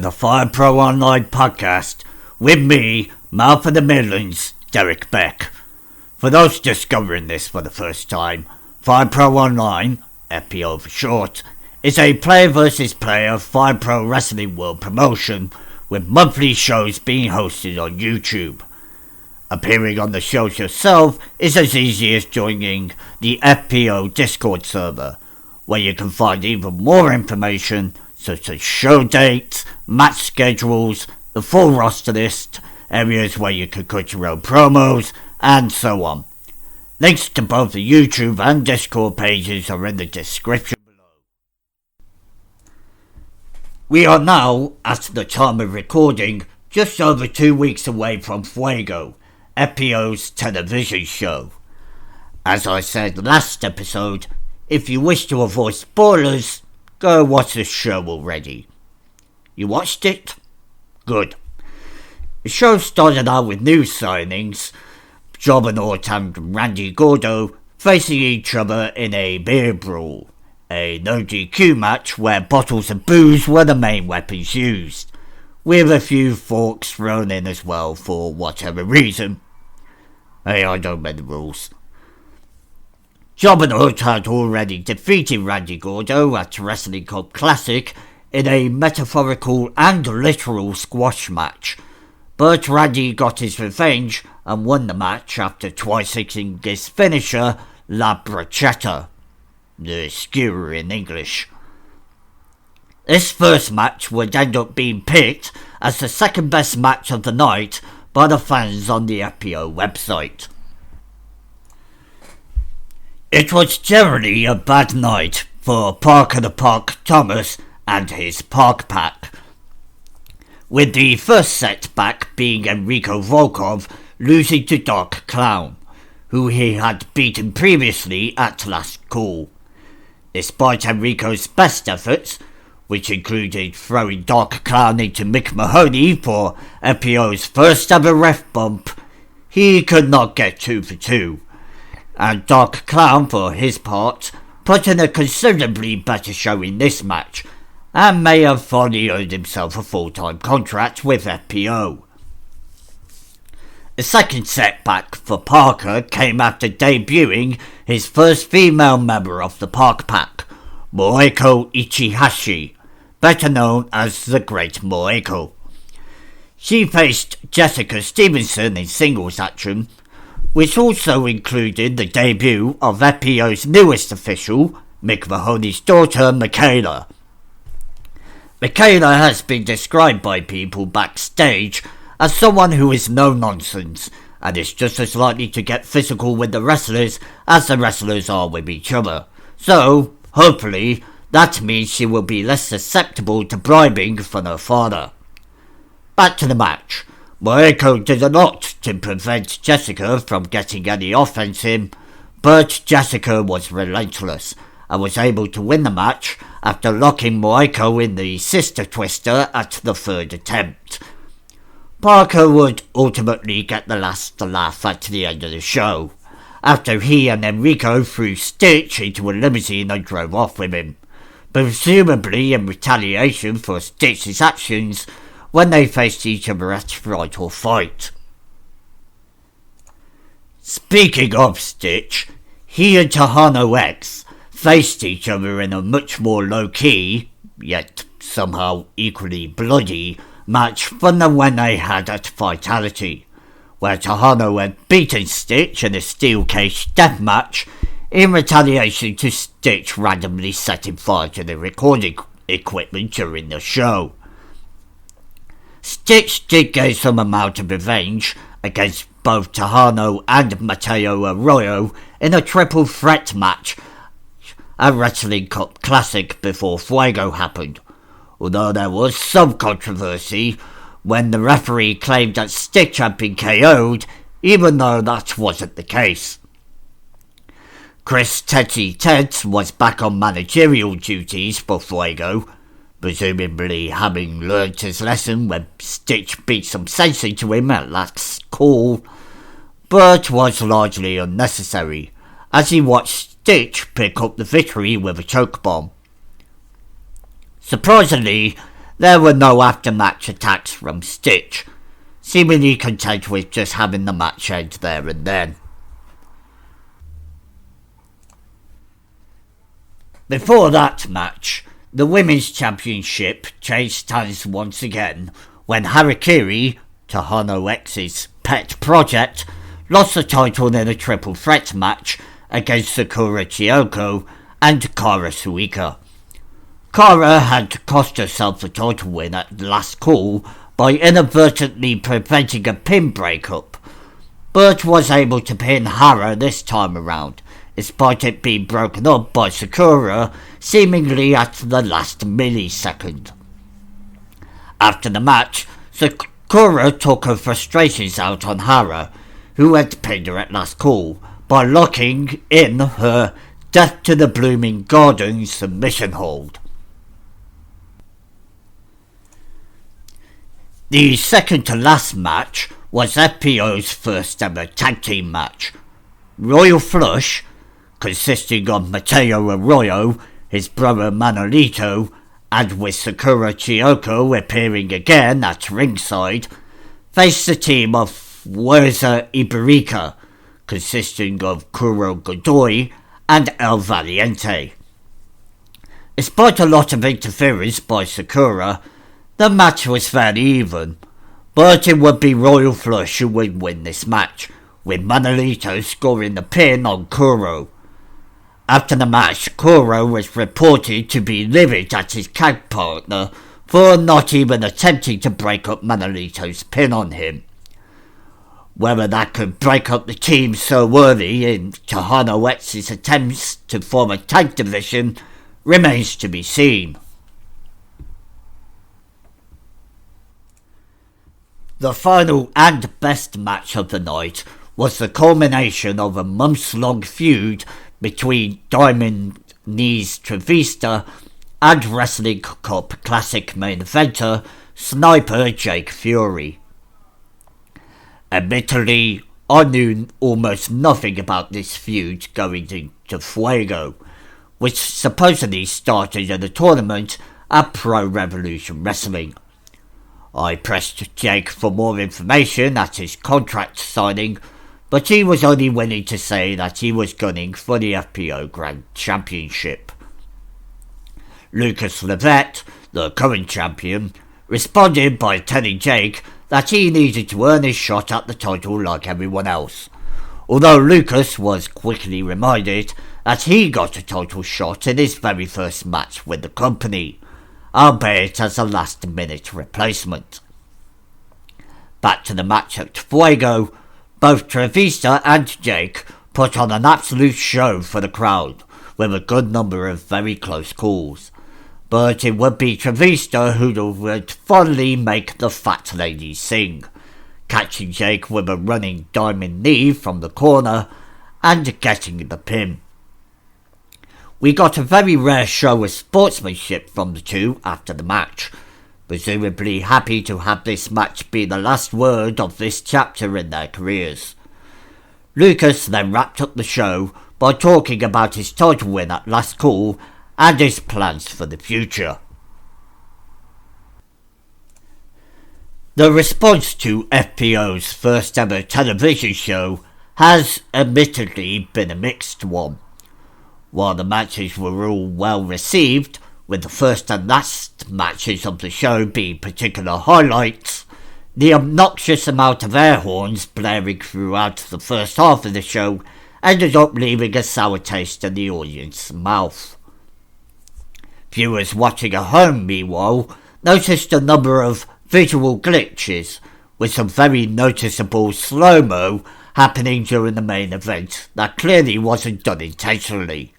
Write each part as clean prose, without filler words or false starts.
the Fire Pro Online podcast with me, Mouth of the Midlands, Derek Beck. For those discovering this for the first time, Fire Pro Online, FPO for short, is a player versus player Fire Pro Wrestling World promotion with monthly shows being hosted on YouTube. Appearing on the shows yourself is as easy as joining the FPO Discord server, where you can find even more information such as show dates, match schedules, the full roster list, areas where you can cut your own promos, and so on. Links to both the YouTube and Discord pages are in the description below. We are now, at the time of recording, just over 2 weeks away from Fuego, FPO's television show. As I said last episode, if you wish to avoid spoilers, go watch the show already. You watched it? Good. The show started out with new signings, Jobbernaut and Randy Gordo facing each other in a beer brawl, a no DQ match where bottles of booze were the main weapons used, with a few forks thrown in as well for whatever reason. Hey, I don't make the rules. Jobbernaut had already defeated Randy Gordo at Wrestling Cup Classic in a metaphorical and literal squash match, but Randy got his revenge and won the match after twice hitting his finisher, La Bruschetta, the skewer in English. This first match would end up being picked as the second best match of the night by the fans on the FPO website. It was generally a bad night for Parker the Park Thomas and his Park Pack, with the first setback being Enrico Volkov losing to Dark Clown, who he had beaten previously at Last Call. Despite Enrico's best efforts, which included throwing Dark Clown into Mick Mahoney for FPO's first ever ref bump, he could not get 2 for 2. And Dark Clown, for his part, put in a considerably better show in this match, and may have finally earned himself a full-time contract with FPO. The second setback for Parker came after debuting his first female member of the Park Pack, Moeko Ichihashi, better known as the Great Moeko. She faced Jessica Stevenson in singles action, which also included the debut of FPO's newest official, Mick Mahoney's daughter, Michaela. Michaela has been described by people backstage as someone who is no-nonsense and is just as likely to get physical with the wrestlers as the wrestlers are with each other. So, hopefully, that means she will be less susceptible to bribing from her father. Back to the match. Moeko did a lot to prevent Jessica from getting any offense in, but Jessica was relentless and was able to win the match after locking Moeko in the Sister Twister at the third attempt. Parker would ultimately get the last laugh at the end of the show, after he and Enrico threw Stitch into a limousine and drove off with him, presumably in retaliation for Stitch's actions when they faced each other at Fright or Fight. Speaking of Stitch, he and Tahano X faced each other in a much more low-key, yet somehow equally bloody, match than the one they had at Vitality, where Tahano had beaten Stitch in a steel cage death match in retaliation to Stitch randomly setting fire to the recording equipment during the show. Stitch did gain some amount of revenge against both Tahano and Mateo Arroyo in a triple threat match at Wrestling Cup Classic before Fuego happened, although there was some controversy when the referee claimed that Stitch had been KO'd, even though that wasn't the case. Chris Teddy Teds was back on managerial duties for Fuego, presumably having learnt his lesson when Stitch beat some sense into him at last call, but was largely unnecessary, as he watched Stitch pick up the victory with a choke bomb. Surprisingly, there were no after-match attacks from Stitch, seemingly content with just having the match end there and then. Before that match, the Women's Championship changed hands once again when Harakiri, Tahano X's pet project, lost the title in a triple threat match against Sakura Chiyoko and Kara Suika. Kara had cost herself the title win at the last call by inadvertently preventing a pin breakup, but was able to pin Hara this time around, despite it being broken up by Sakura seemingly at the last millisecond. After the match, Sakura took her frustrations out on Hara, who had pinned her at last call, by locking in her Death to the Blooming Garden submission hold. The second to last match was FPO's first ever tag team match. Royal Flush, consisting of Mateo Arroyo, his brother Manolito, and with Sakura Chiyoko appearing again at ringside, faced the team of Fuerza Iberica, consisting of Kuro Godoy and El Valiente. Despite a lot of interference by Sakura, the match was fairly even, but it would be Royal Flush who would win this match, with Manolito scoring the pin on Kuro. After the match, Kuro was reported to be livid at his tag partner for not even attempting to break up Manolito's pin on him. Whether that could break up the team so early in Tahano X's attempts to form a tag division remains to be seen. The final and best match of the night was the culmination of a months-long feud between Diamond Knees Trevista and Wrestling Cup Classic main eventer Sniper Jake Fury. Admittedly, I knew almost nothing about this feud going into Fuego, which supposedly started in a tournament at Pro Revolution Wrestling. I pressed Jake for more information at his contract signing, but he was only willing to say that he was gunning for the FPO Grand Championship. Lucas Levette, the current champion, responded by telling Jake that he needed to earn his shot at the title like everyone else, although Lucas was quickly reminded that he got a title shot in his very first match with the company, albeit as a last-minute replacement. Back to the match at Fuego, both Trevista and Jake put on an absolute show for the crowd, with a good number of very close calls. But it would be Trevista who would finally make the fat lady sing, catching Jake with a running diamond knee from the corner and getting the pin. We got a very rare show of sportsmanship from the two after the match, presumably happy to have this match be the last word of this chapter in their careers. Lucas then wrapped up the show by talking about his title win at Last Call and his plans for the future. The response to FPO's first ever television show has admittedly been a mixed one. While the matches were all well received, with the first and last matches of the show being particular highlights, the obnoxious amount of air horns blaring throughout the first half of the show ended up leaving a sour taste in the audience's mouth. Viewers watching at home, meanwhile, noticed a number of visual glitches, with some very noticeable slow-mo happening during the main event that clearly wasn't done intentionally.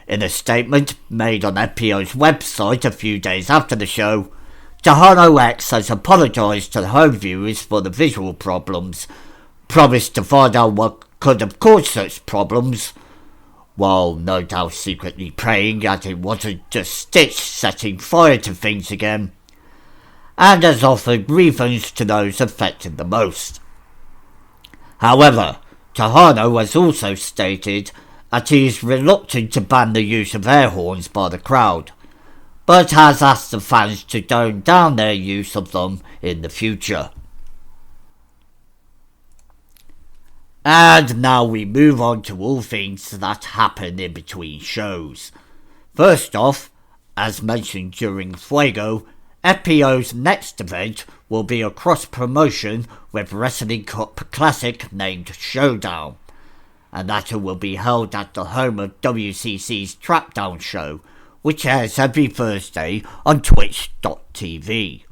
In a statement made on FPO's website a few days after the show, Tahano X has apologised to home viewers for the visual problems, promised to find out what could have caused such problems, while no doubt secretly praying that it wasn't just Stitch setting fire to things again, and has offered refunds to those affected the most. However, Tahano has also stated that he is reluctant to ban the use of air horns by the crowd, but has asked the fans to tone down their use of them in the future. And now we move on to all things that happen in between shows. First off, as mentioned during Fuego, FPO's next event will be a cross-promotion with Wrestling Cup Classic named Showdown, and that will be held at the home of WCC's Trapdown show, which airs every Thursday on twitch.tv.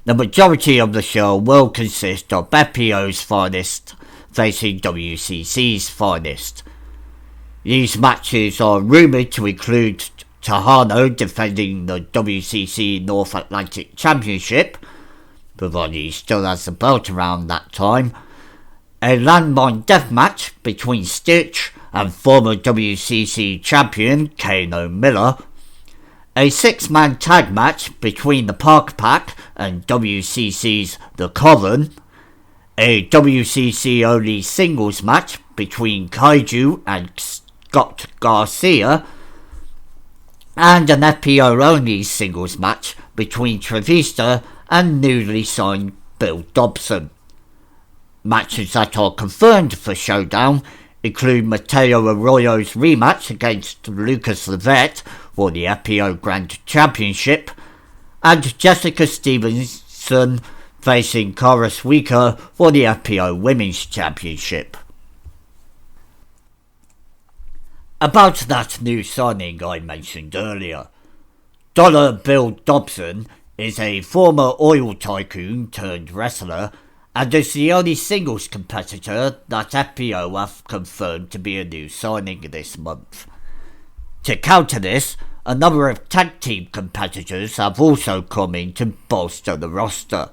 The majority of the show will consist of FPO's finest facing WCC's finest. These matches are rumoured to include Tahano defending the WCC North Atlantic Championship, provided he still has the belt around that time, a landmine deathmatch between Stitch and former WCC champion Kano Miller, a 6-man tag match between the Park Pack and WCC's The Coven, a WCC only singles match between Kaiju and Scott Garcia, and an FPO only singles match between Trevista and newly signed Bill Dobson. Matches that are confirmed for Showdown include Mateo Arroyo's rematch against Lucas Levette for the FPO Grand Championship, and Jessica Stevenson facing Cara Suica for the FPO Women's Championship. About that new signing I mentioned earlier, Dollar Bill Dobson is a former oil tycoon turned wrestler and is the only singles competitor that FPO have confirmed to be a new signing this month. To counter this, a number of tag team competitors have also come in to bolster the roster.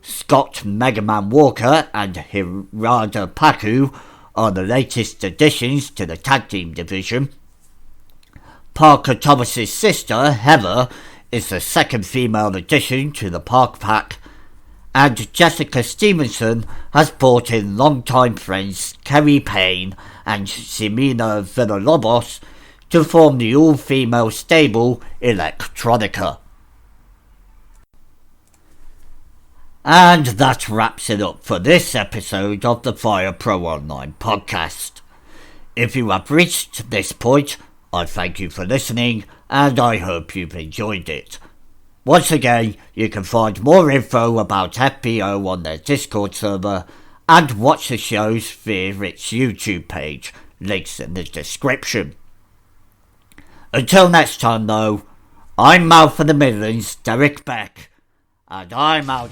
Scott Megaman Walker and Hirada Paku are the latest additions to the tag team division. Parker Thomas's sister, Heather, is the second female addition to the Park Pack, and Jessica Stevenson has brought in longtime friends Kerry Payne and Ximena Villalobos to form the all-female stable Electronica. And that wraps it up for this episode of the Fire Pro Online podcast. If you have reached this point, I thank you for listening and I hope you've enjoyed it. Once again, you can find more info about FPO on their Discord server and watch the shows via its YouTube page, links in the description. Until next time though, I'm Mal for the Midlands, Derek Beck, and I'm out.